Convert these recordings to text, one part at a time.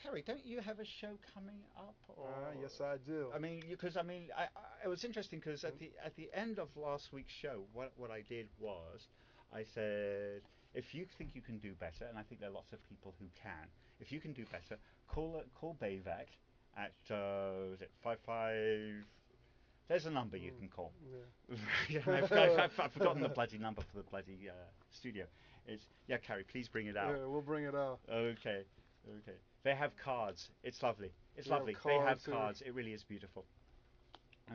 Cary, don't you have a show coming up? Or Yes, I do. I mean, because it was interesting because Mm, at the end of last week's show, what I did was I said, if you think you can do better, and I think there are lots of people who can, if you can do better, call Bayvac at is it 55? There's a number you mm, can call. yeah. I've forgotten the bloody number for the bloody studio. It's yeah, Cary, please bring it out. Yeah, we'll bring it out. Okay, okay. They have cards. It's lovely. It's We have lovely. They have cards here. cards. It really is beautiful.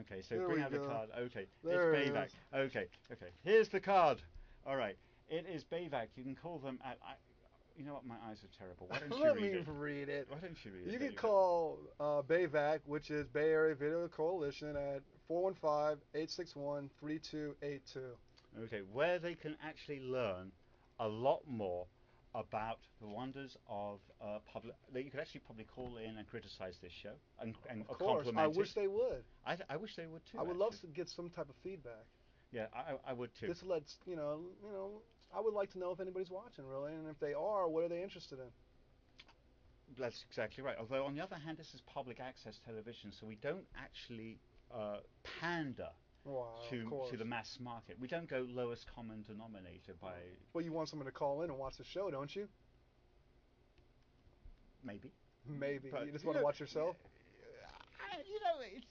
Okay, so There bring we out the go. card. Okay, it's There it Bayvac. is. Okay, okay. Here's the card. All right, it is Bayvac. You can call them at. You know what? My eyes are terrible. Why don't you Let read me it? read it. Why don't you read You it, can Bayvac? call BayVac, which is Bay Area Video Coalition, at 415-861-3282. Okay, where they can actually learn a lot more about the wonders of public. That you could actually probably call in and criticize this show and Of course, I compliment wish it. they would. I wish they would I too, would love actually. to get some type of feedback. Yeah, I would too. This lets I would like to know if anybody's watching really, and if they are, what are they interested in? That's exactly right. Although on the other hand, this is public access television, so we don't actually pander Wow, of to the course. mass market. We don't go lowest common denominator by Well, you want someone to call in and watch the show, don't you? maybe, Maybe you but just want to watch yourself.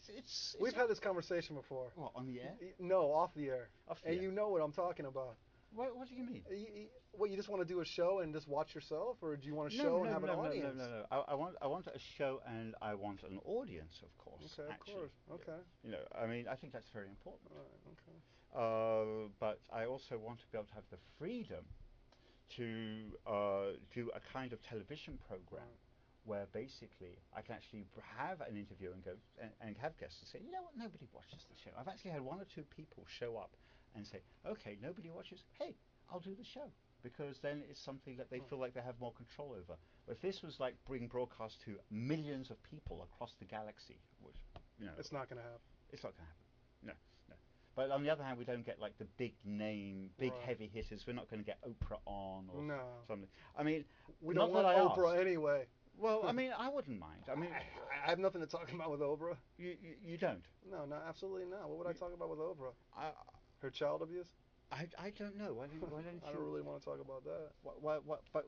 it's We've had this conversation before. what on the air No, off the air, off the and air. you know what I'm talking about. What do you mean? What, you just want to do a show and just watch yourself, or do you want a No, show and no, have an no, no, no, no, audience? no. I want a show and I want an audience, of course. Okay, of Actually, course. Okay. I mean, I think that's very important. All right. Okay. But I also want to be able to have the freedom to do a kind of television All program right. where basically I can actually have an interview and go and have guests and say, you know what, nobody watches the show. I've actually had one or two people show up and say, okay, nobody watches. Hey, I'll do the show because then it's something that they Oh, feel like they have more control over. But if this was like bring broadcast to millions of people across the galaxy, which it's not going to happen. it's not going to happen. No, no. But on the other hand, we don't get like the big name, big Right. heavy hitters. We're not going to get Oprah on or No, something. I mean, we don't not that want I Oprah asked. anyway. Well, I mean, I wouldn't mind. I mean, I have nothing to talk about with Oprah. you don't. No, no, absolutely not. What would I You, talk about with Oprah? I, Her child abuse? I don't know. Why I don't don't you? really want to talk about that. But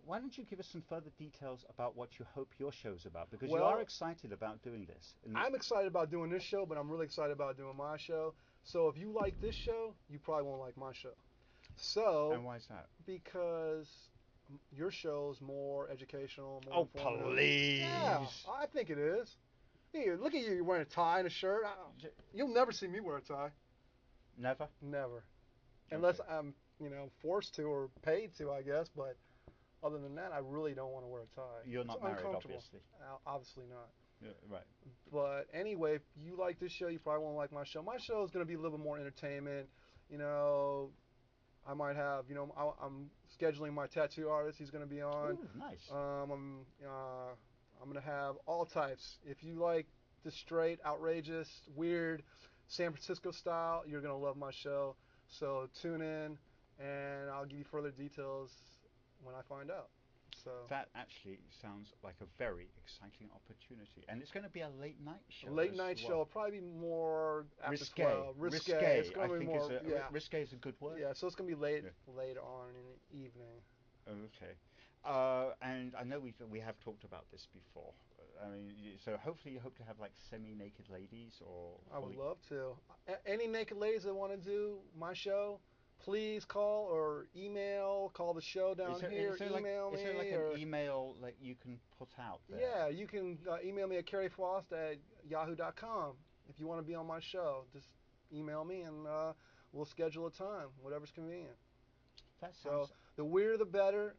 why don't you give us some further details about what you hope your show's about? Because you are Well, excited about doing this. I'm excited about doing this show, but I'm really excited about doing my show. So if you like this show, you probably won't like my show. And So, why is that? because your show's more educational, more Oh, informative. Yeah, please. I think it is. Here, look at you. You're wearing a tie and a shirt. You'll never see me wear a tie. Never. Never. Unless Okay. I'm, forced to or paid to, I guess. But other than that, I really don't want to wear a tie. You're It's not married, uncomfortable. obviously. Obviously not. Yeah, right. But anyway, if you like this show, you probably won't like my show. My show is going to be a little bit more entertainment. You know, I might have, I'm scheduling my tattoo artist. He's going to be on. Ooh, nice. I'm going to have all types. If you like the straight, outrageous, weird, San Francisco style, you're going to love my show. So tune in, and I'll give you further details when I find out. So That actually sounds like a very exciting opportunity. And it's going to be a late night show late as night show well. will probably be more after Risque. 12. Risque. It's Risque, I going to be think is more, a yeah. risque is a good word. Yeah, so it's going to be late Yeah. later on in the evening. Okay. And I know we have talked about this before. I mean, so hopefully you hope to have like semi-naked ladies or I would fully. love to. Any naked ladies that want to do my show, please call or email. Call the show down here. Email Is there like me an or email that you can put out there? yeah, you can email me at Cary Faust at yahoo.com if you want to be on my show. Just email me and we'll schedule a time, whatever's convenient. That So sounds. the weirder the better,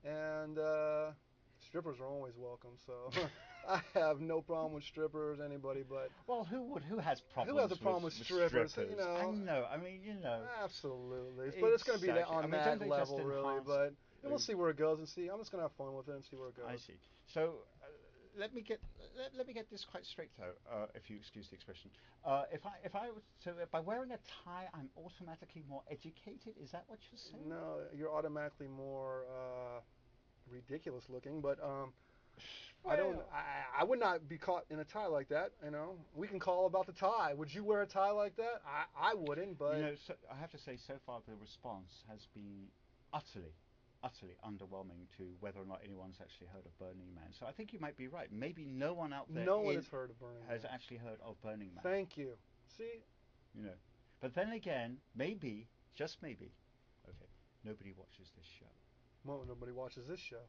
and strippers are always welcome. So I have no problem with strippers, anybody, but Well, who has who has a problems problem with with strippers? strippers? I know. I mean, Absolutely. But it's going to be exactly. I on mean, don't that they just level, really. enhance? But and we'll Uh, see where it goes and see. I'm just going to have fun with it and see where it I goes. see. So let me get this quite straight though, if you excuse the expression. If I was so by wearing a tie, I'm automatically more educated. Is that what you're saying? No, you're automatically more ridiculous looking, but I don't. Well, I would not be caught in a tie like that. You know, we can call about the tie. Would you wear a tie like that? I wouldn't, you but know, so I have to say, so far the response has been utterly, utterly underwhelming to whether or not anyone's actually heard of Burning Man. So I think you might be right. Maybe no one out there no one has heard of Burning has Man. actually heard of Burning Man. Thank you. See, You know, but then again, maybe, just maybe, okay, nobody watches this show. well, nobody watches this show.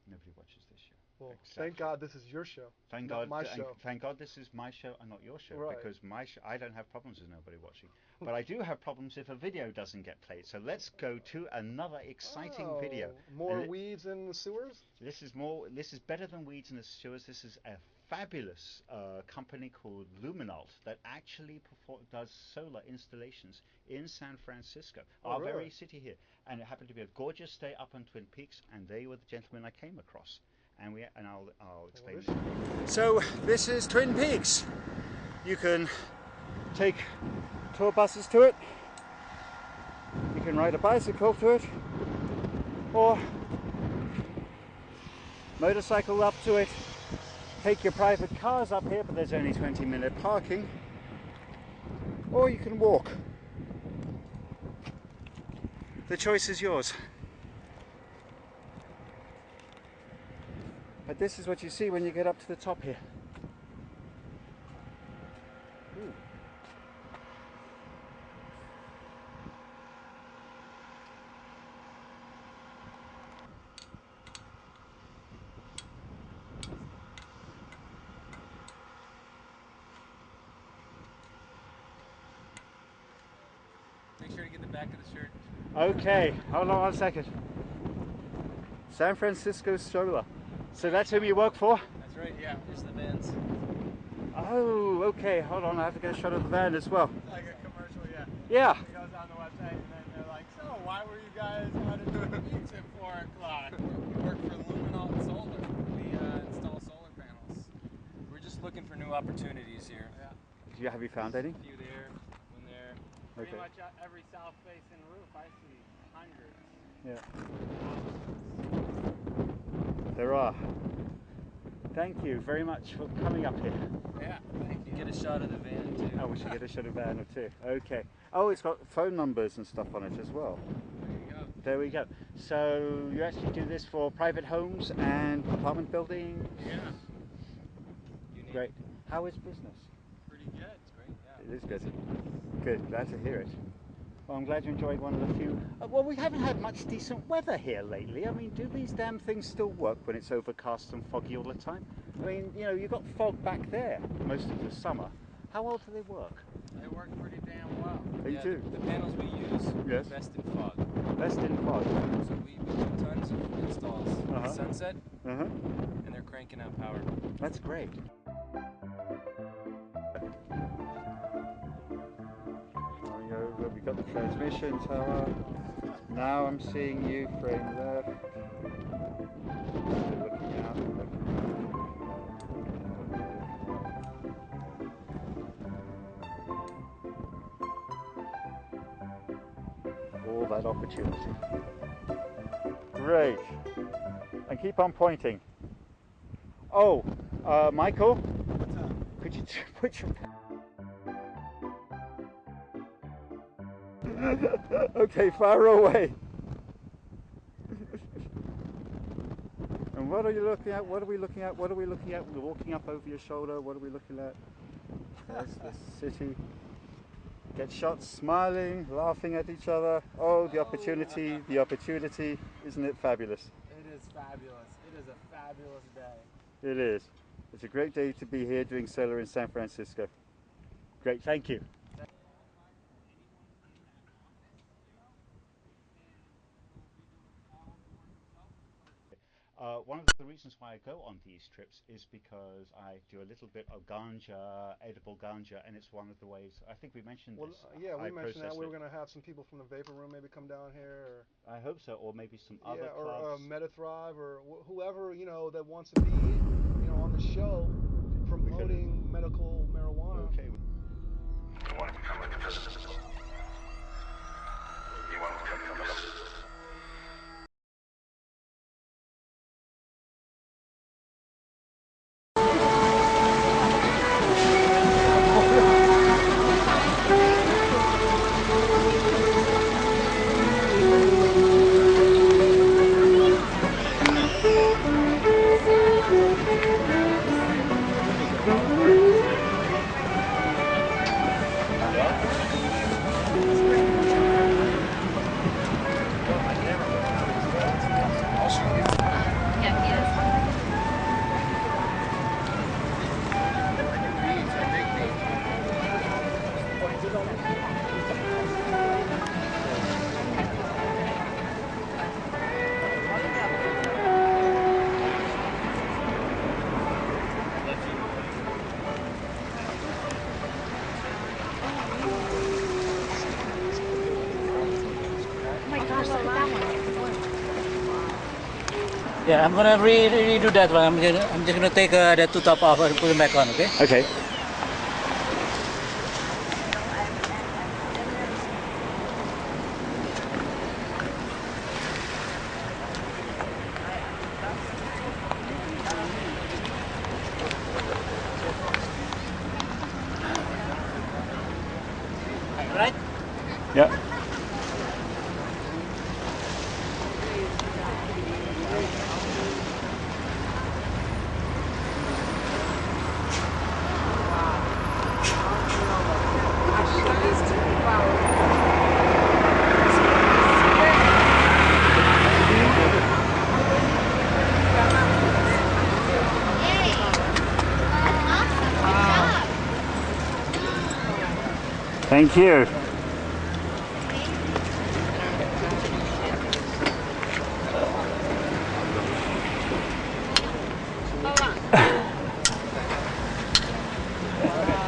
Nobody watches this show. Well, thank Exactly. God this is your show, Thank not God, my and show. thank God this is my show and not your show, Right. because my show, I don't have problems with nobody watching, but I do have problems if a video doesn't get played. So let's go to another exciting video, Oh, more and weeds in the sewers? this is more. This is better than Weeds in the Sewers. This is a fabulous company called Luminalt that actually does solar installations in San Francisco, Oh, our really? very city here. And it happened to be a gorgeous day up on Twin Peaks, and they were the gentlemen I came across. And I'll explain. So this is Twin Peaks. You can take tour buses to it. You can ride a bicycle to it, or motorcycle up to it. Take your private cars up here, but there's only 20-minute parking. Or you can walk. The choice is yours. But this is what you see when you get up to the top here. Ooh. Make sure to get the back of the shirt. Okay, hold on 1 second. San Francisco Solar. So that's whom you work for? That's right, yeah. There's the vans. Oh, okay, hold on, I have to get a shot of the van as well. It's like a commercial, yeah. Yeah. It goes on the website and then they're like, so why were you guys out in the beach at 4 o'clock? We work for Luminalt Solar. We install solar panels. We're just looking for new opportunities here. Yeah. Have you found any? A few there, one there. Pretty Okay. much every south-facing roof I see hundreds. Yeah. Thousands. There are. Thank you very much for coming up here. Yeah, thank you. Get a shot of the van too. Oh, we should get a shot of van or two. Okay. Oh, it's got phone numbers and stuff on it as well. There you go. There we go. So you actually do this for private homes and apartment buildings? Yeah. You need Great. How is business? Pretty good. It's great. Yeah. It is good. Good. Glad to hear it. Well, I'm glad you enjoyed one of the few. Well, we haven't had much decent weather here lately. I mean, do these damn things still work when it's overcast and foggy all the time? I mean, you know, you've got fog back there most of the summer. How well do they work? They work pretty damn well. They Yeah, do. The panels we use, Yes. best in fog. Best in fog. So we do tons of installs Uh-huh. at sunset, Uh-huh. and they're cranking out power. That's great. Going over, we've got the transmission tower. Now I'm seeing you, frame left. Still looking out. All that opportunity. Great. And keep on pointing. Oh, Michael, What's up? could you put your... Okay, far away. And what are you looking at? What are we looking at? What are we looking at? We're walking up over your shoulder. What are we looking at? There's the city. Get shots smiling, laughing at each other. Oh, the opportunity, the opportunity. Isn't it fabulous? It is fabulous. It is a fabulous day. It is. It's a great day to be here doing solar in San Francisco. Great, thank you. One of the reasons why I go on these trips is because I do a little bit of ganja, edible ganja, and it's one of the ways, I think we mentioned Well, this. yeah, we I mentioned that processed we were it. going to have some people from the vapor room maybe come down here, I hope so, or maybe some or other or clubs. Metathrive, or whoever that wants to be on the show promoting medical marijuana. Okay. You want to become like a physical. You want to become a physical. Yeah, I'm gonna redo that one. I'm just gonna take the two top off and put them back on. Okay. Okay. Right. Yeah. Thank you.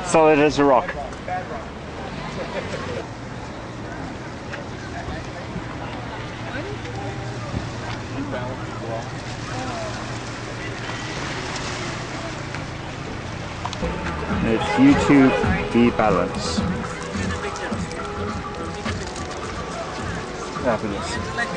Solid as a rock. It's YouTube debalance. Fabulous.